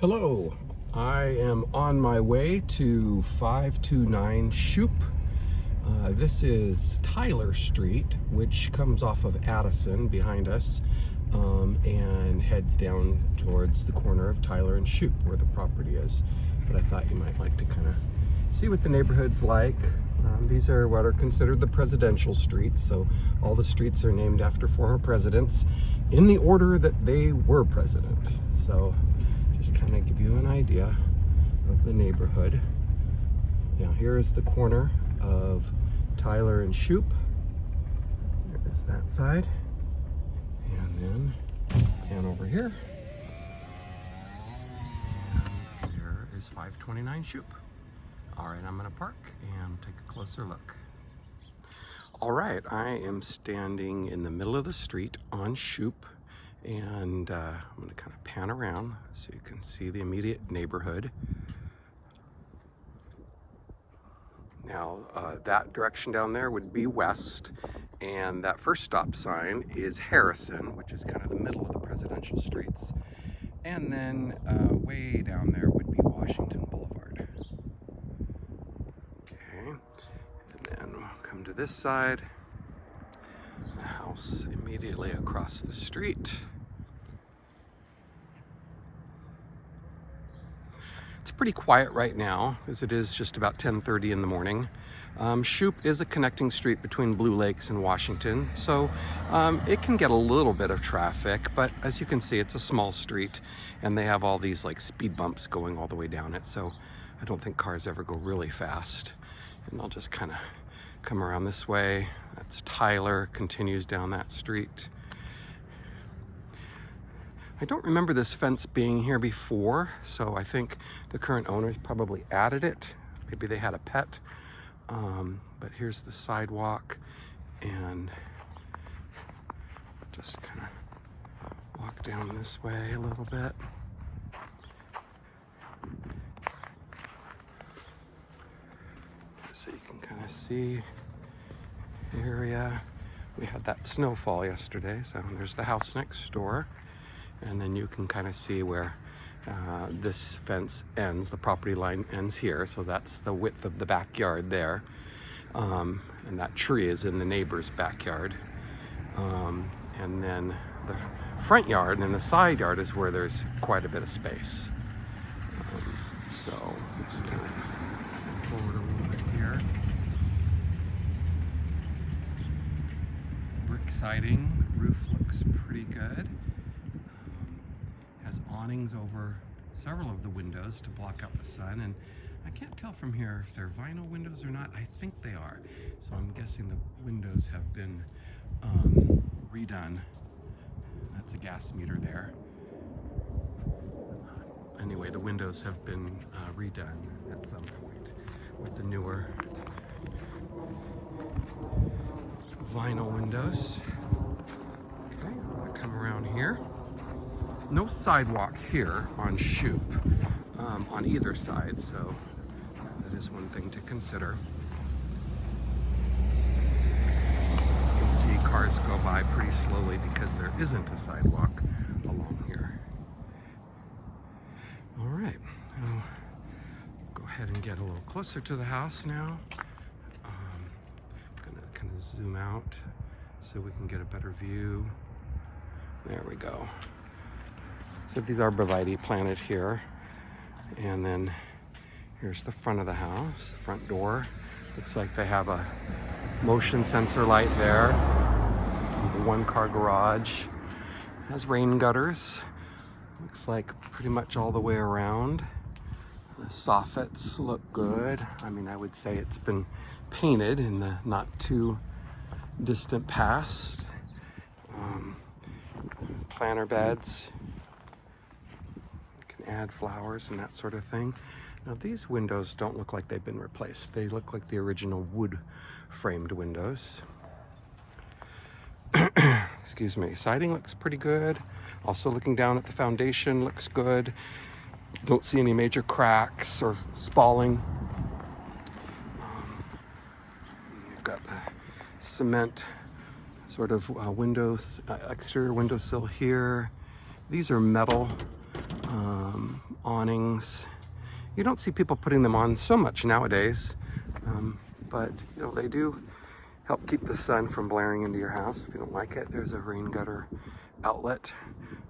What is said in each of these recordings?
Hello, I am on my way to 529 Shoup. This is Tyler Street, which comes off of Addison behind us and heads down towards the corner of Tyler and Shoup where the property is. But I thought you might like to kind of see what the neighborhood's like. These are what are considered the presidential streets, so all the streets are named after former presidents in the order that they were president. So just kind of give you an idea of the neighborhood. Now here is the corner of Tyler and Shoup. There's that side. And then pan over here. And there is 529 Shoup. All right, I'm gonna park and take a closer look. All right, I am standing in the middle of the street on Shoup. And I'm going to kind of pan around so you can see the immediate neighborhood. Now, that direction down there would be west, and that first stop sign is Harrison, which is kind of the middle of the presidential streets. And then way down there would be Washington Boulevard. Okay, and then we'll come to this side. The house immediately across the street. It's pretty quiet right now, as it is just about 10:30 in the morning. Shoup is a connecting street between Blue Lakes and Washington, so it can get a little bit of traffic, but as you can see, it's a small street, and they have all these like speed bumps going all the way down it, so I don't think cars ever go really fast. And I'll just kind of come around this way. That's Tyler, continues down that street. I don't remember this fence being here before, so I think the current owners probably added it. Maybe they had a pet. But here's the sidewalk, and just kind of walk down this way a little bit. So you can kind of see the area. We had that snowfall yesterday, so there's the house next door. And then you can kind of see where this fence ends. The property line ends here, so that's the width of the backyard there. And that tree is in the neighbor's backyard. And then the front yard and the side yard is where there's quite a bit of space. So just kind of forward a little bit here. Brick siding, roof looks pretty good. Has awnings over several of the windows to block out the sun, and I can't tell from here if they're vinyl windows or not. I think they are, so I'm guessing the windows have been redone. That's a gas meter there. Anyway, the windows have been redone at some point with the newer vinyl windows. Okay, I'm gonna come around here. No sidewalk here on Shoup on either side, so that is one thing to consider. You can see cars go by pretty slowly because there isn't a sidewalk along here. All right, I'll go ahead and get a little closer to the house now. I'm gonna kind of zoom out so we can get a better view. There we go. So these arborvitae planted here, and then here's the front of the house, front door. Looks like they have a motion sensor light there. The one-car garage has rain gutters. Looks like pretty much all the way around. The soffits look good. I mean, I would say it's been painted in the not too distant past. Planter beds. Add flowers and that sort of thing. Now these windows don't look like they've been replaced. They look like the original wood framed windows. Excuse me. Siding looks pretty good. Also looking down at the foundation looks good. Don't see any major cracks or spalling. You've got a cement sort of windows, exterior windowsill here. These are metal awnings. You don't see people putting them on so much nowadays, but you know, they do help keep the sun from blaring into your house if you don't like it. There's a rain gutter outlet,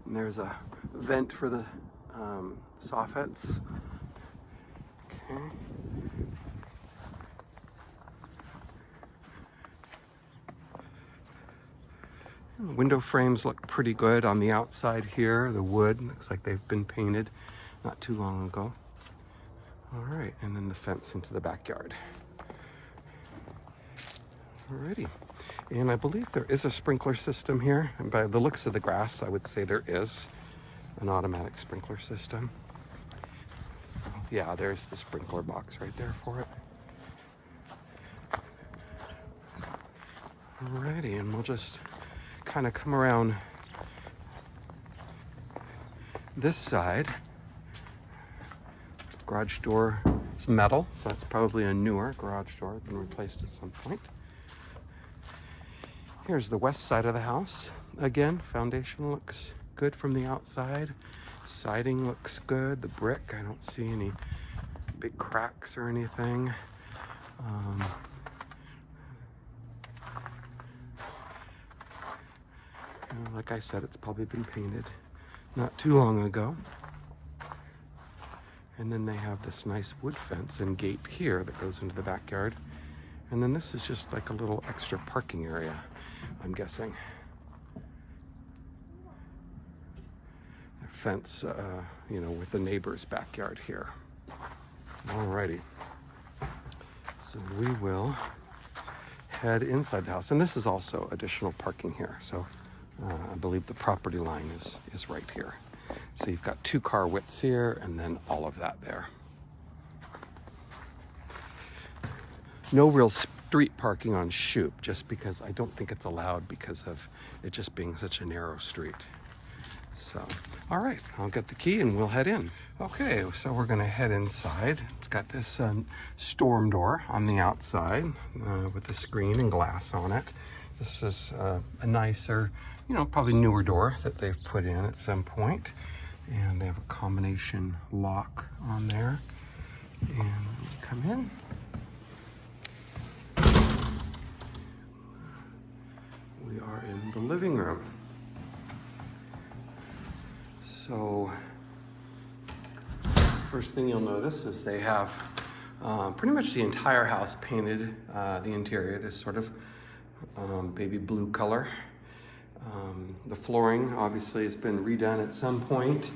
and there's a vent for the soffits. Okay. The window frames look pretty good on the outside here. The wood looks like they've been painted not too long ago. All right, and then the fence into the backyard. Alrighty, and I believe there is a sprinkler system here. And by the looks of the grass, I would say there is an automatic sprinkler system. Yeah, there's the sprinkler box right there for it. Alrighty, and we'll just kind of come around this side. Garage door is metal, so that's probably a newer garage door, been replaced at some point. Here's the west side of the house. Again, foundation looks good from the outside. Siding looks good. The brick, I don't see any big cracks or anything. Like I said, it's probably been painted not too long ago. And then they have this nice wood fence and gate here that goes into the backyard. And then this is just like a little extra parking area, I'm guessing. A fence, you know, with the neighbor's backyard here. Alrighty. So we will head inside the house. And this is also additional parking here. So I believe the property line is right here. So you've got 2 car widths here and then all of that there. No real street parking on Shoup, just because I don't think it's allowed because of it just being such a narrow street. So, all right, I'll get the key and we'll head in. Okay, so we're gonna head inside. It's got this storm door on the outside with a screen and glass on it. This is a nicer, you know, probably newer door that they've put in at some point. And they have a combination lock on there. And we come in. We are in the living room. So, first thing you'll notice is they have pretty much the entire house painted, the interior, this sort of baby blue color. The flooring obviously has been redone at some point.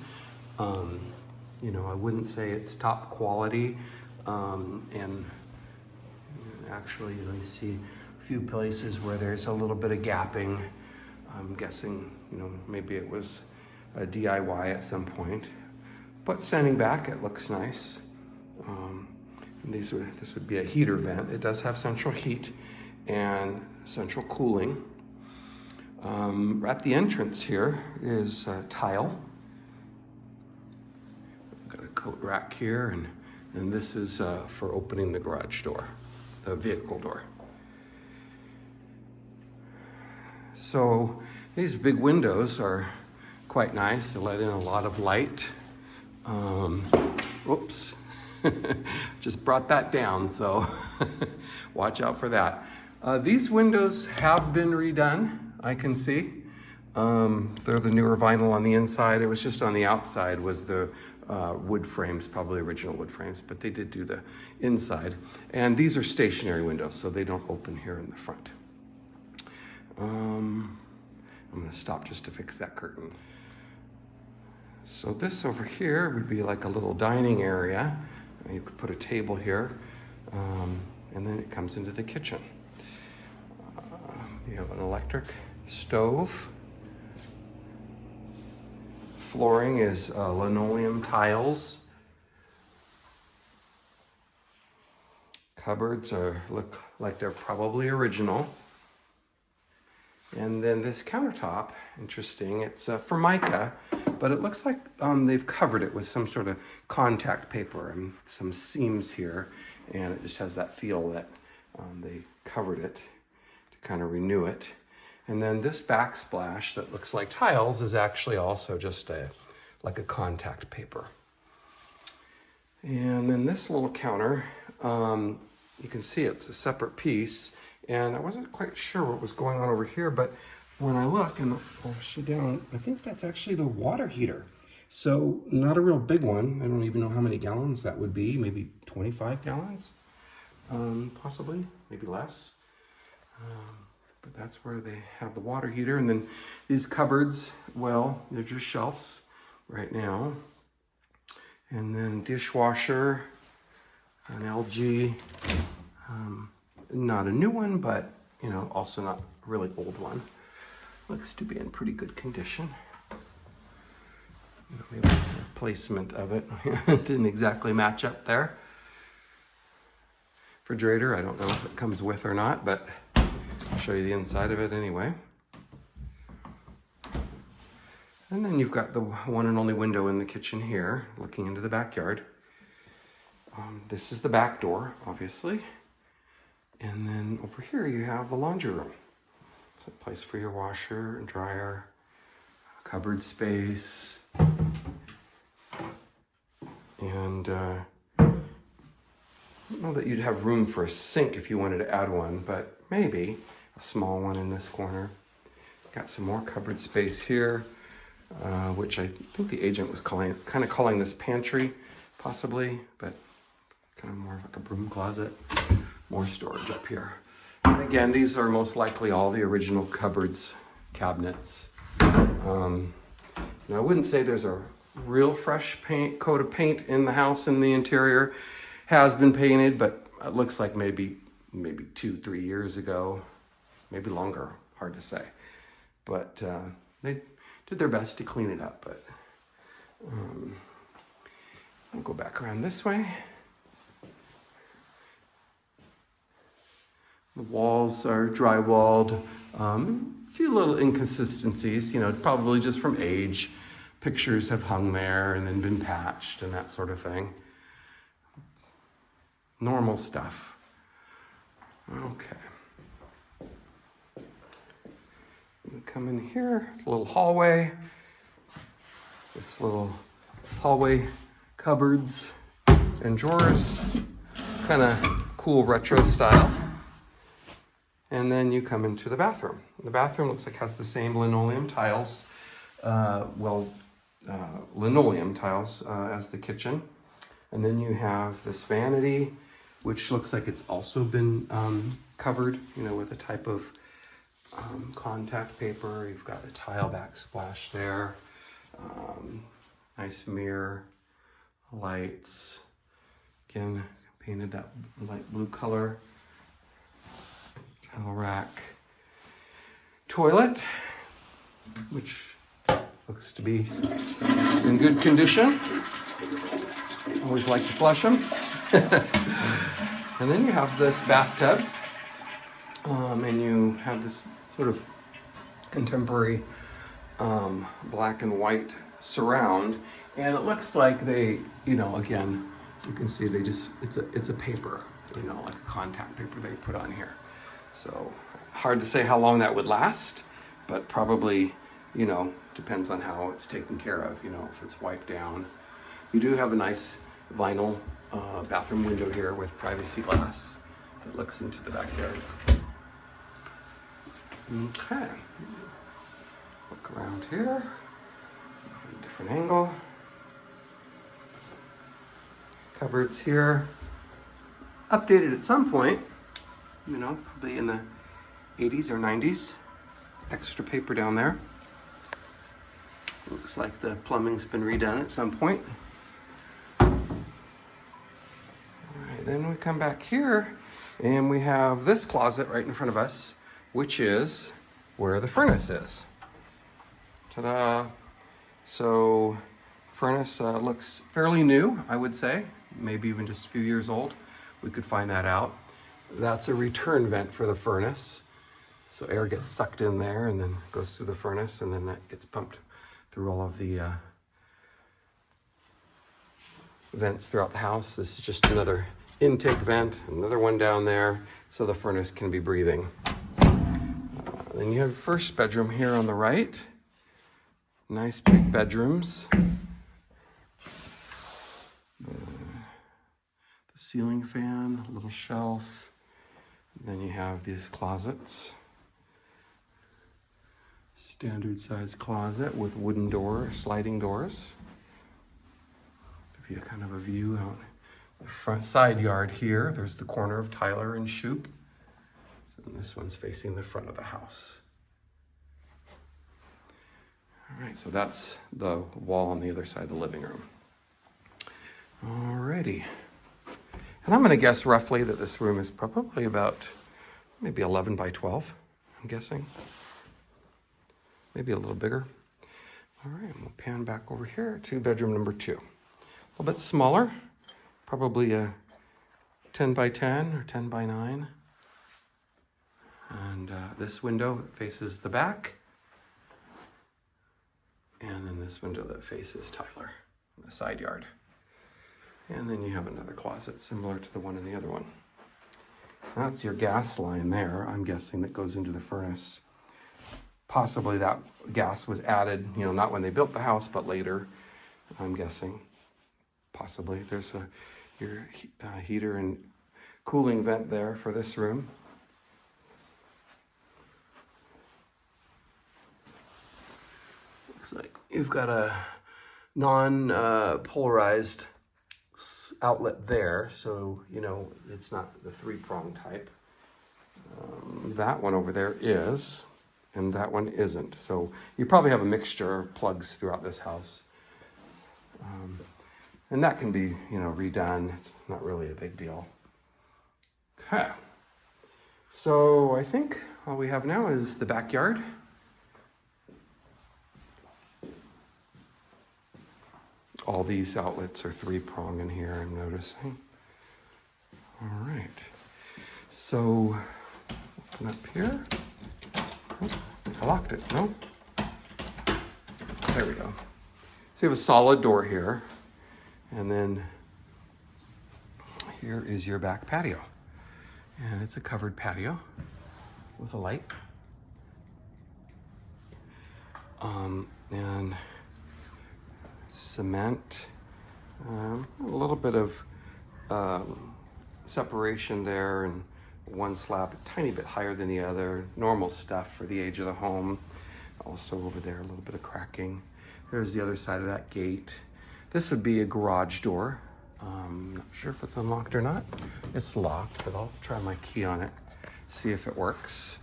You know, I wouldn't say it's top quality. And actually, you know, you see a few places where there's a little bit of gapping. I'm guessing, you know, maybe it was a DIY at some point. But standing back, it looks nice. This would be a heater vent. It does have central heat and central cooling. At the entrance here is tile. Got a coat rack here, and this is for opening the garage door, the vehicle door. So these big windows are quite nice. They let in a lot of light. Oops, just brought that down, so watch out for that. These windows have been redone, I can see. They're the newer vinyl on the inside. It was just on the outside was the wood frames, probably original wood frames, but they did do the inside. And these are stationary windows, so they don't open here in the front. I'm gonna stop just to fix that curtain. So this over here would be like a little dining area. You could put a table here, and then it comes into the kitchen. You have an electric stove. Flooring is linoleum tiles. Cupboards look like they're probably original. And then this countertop, interesting, it's Formica, but it looks like they've covered it with some sort of contact paper and some seams here, and it just has that feel that they covered it to kind of renew it. And then this backsplash that looks like tiles is actually also just like a contact paper. And then this little counter, you can see it's a separate piece. And I wasn't quite sure what was going on over here, but when I look and I'll push it down, I think that's actually the water heater. So not a real big one. I don't even know how many gallons that would be. Maybe 25 gallons, possibly, maybe less. But that's where they have the water heater. And then these cupboards, well, they're just shelves right now. And then dishwasher, an LG, not a new one, but you know, also not a really old one. Looks to be in pretty good condition. You know, maybe the placement of it didn't exactly match up there. Refrigerator, I don't know if it comes with or not, but I'll show you the inside of it anyway. And then you've got the one and only window in the kitchen here, looking into the backyard. This is the back door, obviously. And then over here you have the laundry room. So a place for your washer and dryer, cupboard space. And I don't know that you'd have room for a sink if you wanted to add one, but maybe a small one in this corner. Got some more cupboard space here. Which I think the agent was kind of calling this pantry, possibly, but kind of more like a broom closet. More storage up here. And again, these are most likely all the original cupboards, cabinets. Now I wouldn't say there's a real fresh coat of paint in the house, in the interior. Has been painted, but it looks like maybe 2-3 years ago, maybe longer, hard to say. But they did their best to clean it up, but I'll go back around this way. The walls are drywalled. A few little inconsistencies, you know, probably just from age. Pictures have hung there and then been patched and that sort of thing. Normal stuff. Okay. We come in here, it's a little hallway. This little hallway cupboards and drawers, kind of cool retro style. And then you come into the bathroom. The bathroom looks like it has the same linoleum tiles, linoleum tiles as the kitchen. And then you have this vanity, which looks like it's also been covered, you know, with a type of contact paper. You've got a tile backsplash there. Nice mirror, lights. Again, painted that light blue color. Towel rack. Toilet, which looks to be in good condition. Always like to flush them. And then you have this bathtub. And you have this sort of contemporary black and white surround, and it looks like they, you know, again, you can see they just, it's a paper, you know, like a contact paper they put on here. So hard to say how long that would last, but probably, you know, depends on how it's taken care of, you know, if it's wiped down. You do have a nice vinyl bathroom window here with privacy glass that looks into the backyard. Okay, look around here, a different angle. Cupboards here, updated at some point, you know, probably in the 80s or 90s. Extra paper down there. Looks like the plumbing's been redone at some point. All right, then we come back here and we have this closet right in front of us, which is where the furnace is. Ta-da! So, furnace looks fairly new, I would say. Maybe even just a few years old. We could find that out. That's a return vent for the furnace. So air gets sucked in there and then goes through the furnace, and then that gets pumped through all of the vents throughout the house. This is just another intake vent, another one down there, so the furnace can be breathing. Then you have first bedroom here on the right. Nice big bedrooms. ceiling fan, a little shelf. Then you have these closets. Standard size closet with wooden door, sliding doors. Give you kind of a view out the front side yard here. There's the corner of Tyler and Shoup. And this one's facing the front of the house. All right, so that's the wall on the other side of the living room. Alrighty. And I'm gonna guess roughly that this room is probably about maybe 11 by 12, I'm guessing. Maybe a little bigger. All right, we'll pan back over here to bedroom number 2. A little bit smaller, probably a 10 by 10 or 10 by 9. And this window faces the back. And then this window that faces Tyler, the side yard. And then you have another closet similar to the one in the other one. That's your gas line there, I'm guessing, that goes into the furnace. Possibly that gas was added, not when they built the house, but later, I'm guessing. Possibly. There's your heater and cooling vent there for this room. Looks like you've got a non-polarized outlet there, so it's not the 3-prong type. That one over there is, and that one isn't. So you probably have a mixture of plugs throughout this house. And that can be, redone. It's not really a big deal. Okay. So I think all we have now is the backyard. All these outlets are 3-prong in here, I'm noticing. All right. So, open up here. Oh, I locked it, no? There we go. So you have a solid door here. And then here is your back patio. And it's a covered patio with a light. And cement, a little bit of separation there, and one slab a tiny bit higher than the other. Normal stuff for the age of the home. Also over there, a little bit of cracking. There's the other side of that gate. This would be a garage door. Not sure if it's unlocked or not. It's locked, but I'll try my key on it, see if it works.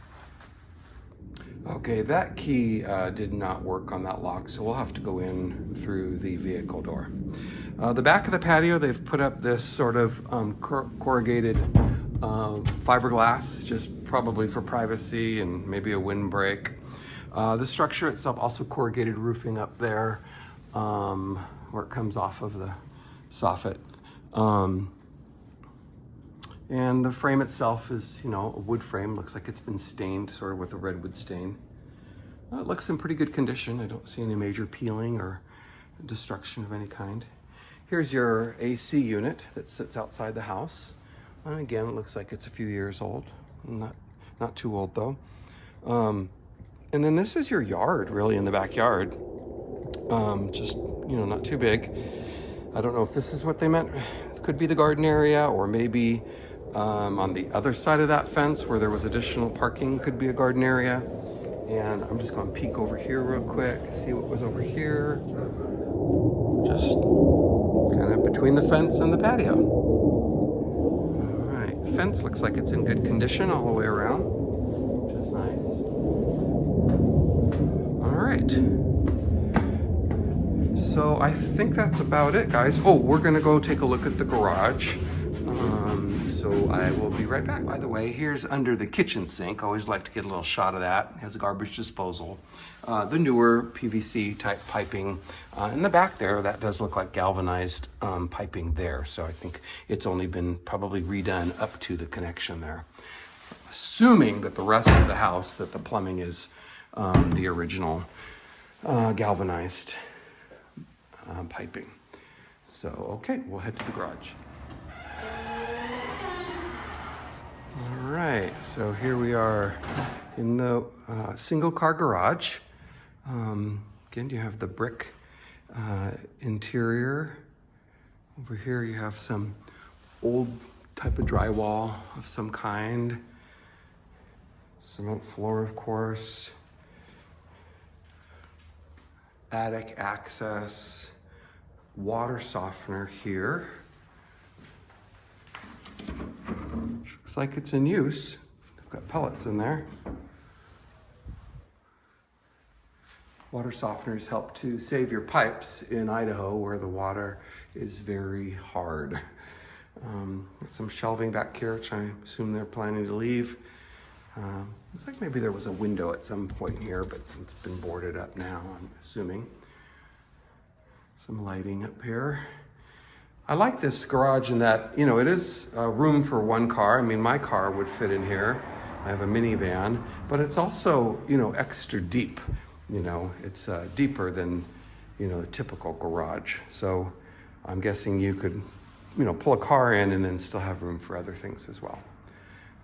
Okay, that key did not work on that lock, so we'll have to go in through the vehicle door. The back of the patio, they've put up this sort of corrugated fiberglass, just probably for privacy and maybe a windbreak. The structure itself, also corrugated roofing up there, where it comes off of the soffit. And the frame itself is, a wood frame. Looks like it's been stained sort of with a redwood stain. It looks in pretty good condition. I don't see any major peeling or destruction of any kind. Here's your AC unit that sits outside the house. And again, it looks like it's a few years old. Not too old though. And then this is your yard, really, in the backyard. Just, not too big. I don't know if this is what they meant. It could be the garden area, or maybe on the other side of that fence where there was additional parking could be a garden area. And I'm just going to peek over here real quick, see what was over here. Just kind of between the fence and the patio. All right, fence looks like it's in good condition all the way around, which is nice. All right. So I think that's about it, guys. Oh, we're gonna go take a look at the garage. So I will be right back. By the way, here's under the kitchen sink. I always like to get a little shot of that. It has a garbage disposal. The newer PVC type piping. In the back there, that does look like galvanized piping there. So I think it's only been probably redone up to the connection there. Assuming that the rest of the house, that the plumbing is the original galvanized piping. So, okay, we'll head to the garage. All right, so here we are in the single car garage. Again, you have the brick interior. Over here you have some old type of drywall of some kind. Cement floor, of course. Attic access. Water softener here. Looks like it's in use. They've got pellets in there. Water softeners help to save your pipes in Idaho where the water is very hard. Some shelving back here, which I assume they're planning to leave. Looks like maybe there was a window at some point here, but it's been boarded up now, I'm assuming. Some lighting up here. I like this garage in that, you know, it is room for one car. I mean, my car would fit in here. I have a minivan, but it's also, you know, extra deep. You know, it's deeper than, you know, the typical garage. So I'm guessing you could, you know, pull a car in and then still have room for other things as well.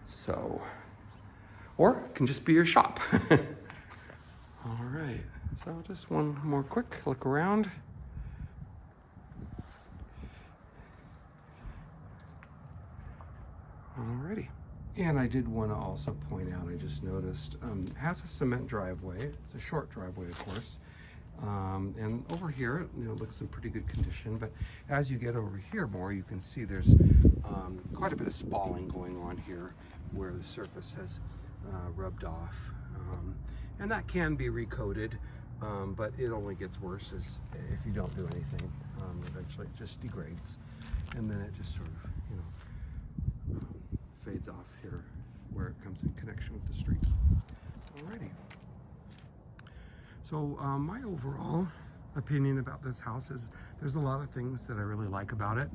So, or it can just be your shop. All right, so just one more quick look around. Alrighty. And I did want to also point out, I just noticed, it has a cement driveway. It's a short driveway, of course. And over here, you know, it looks in pretty good condition, but as you get over here more, you can see there's quite a bit of spalling going on here where the surface has rubbed off. And that can be recoated, but it only gets worse if you don't do anything. Eventually it just degrades. And then it just sort of, you know, fades off here where it comes in connection with the street. Alrighty. So my overall opinion about this house is there's a lot of things that I really like about it.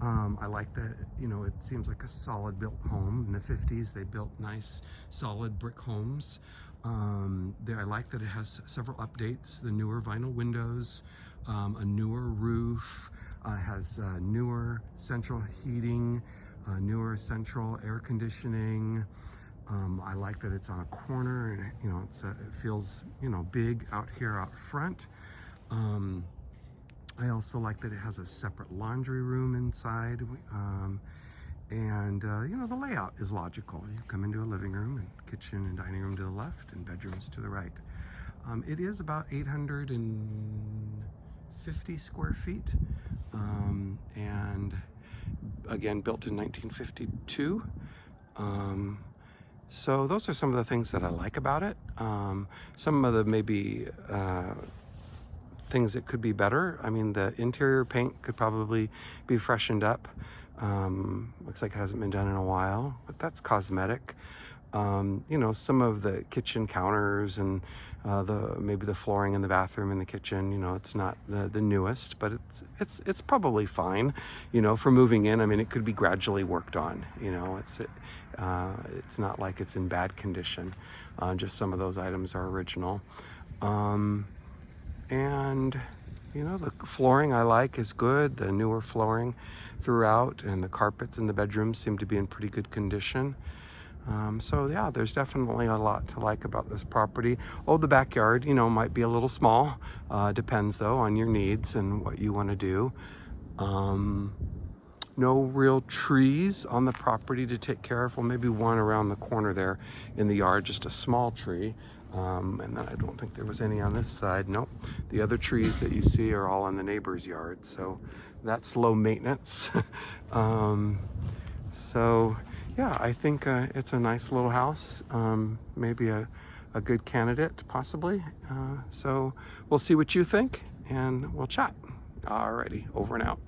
I like that, you know, it seems like a solid built home. In the 50s, they built nice, solid brick homes. I like that it has several updates, the newer vinyl windows, a newer roof, has newer central heating, newer central air conditioning. I like that it's on a corner and, you know, it feels, you know, big out here out front. I also like that it has a separate laundry room inside. You know, the layout is logical. You come into a living room and kitchen and dining room to the left and bedrooms to the right. It is about 850 square feet. And again, built in 1952. So those are some of the things that I like about it. Some of the maybe things that could be better. I mean, the interior paint could probably be freshened up. Looks like it hasn't been done in a while, but that's cosmetic. You know, some of the kitchen counters and maybe the flooring in the bathroom and the kitchen, you know, it's not the newest, but it's probably fine, you know, for moving in. I mean, it could be gradually worked on, you know, it's not like it's in bad condition. Just some of those items are original. And you know, the flooring I like is good, the newer flooring throughout, and the carpets in the bedrooms seem to be in pretty good condition. So yeah, there's definitely a lot to like about this property. Oh, the backyard, you know, might be a little small. Depends though on your needs and what you want to do. No real trees on the property to take care of. Well, maybe one around the corner there in the yard, just a small tree. And then I don't think there was any on this side. Nope. The other trees that you see are all in the neighbor's yard. So that's low maintenance. So yeah, I think it's a nice little house. Maybe a good candidate, possibly. So we'll see what you think and we'll chat. Alrighty, over and out.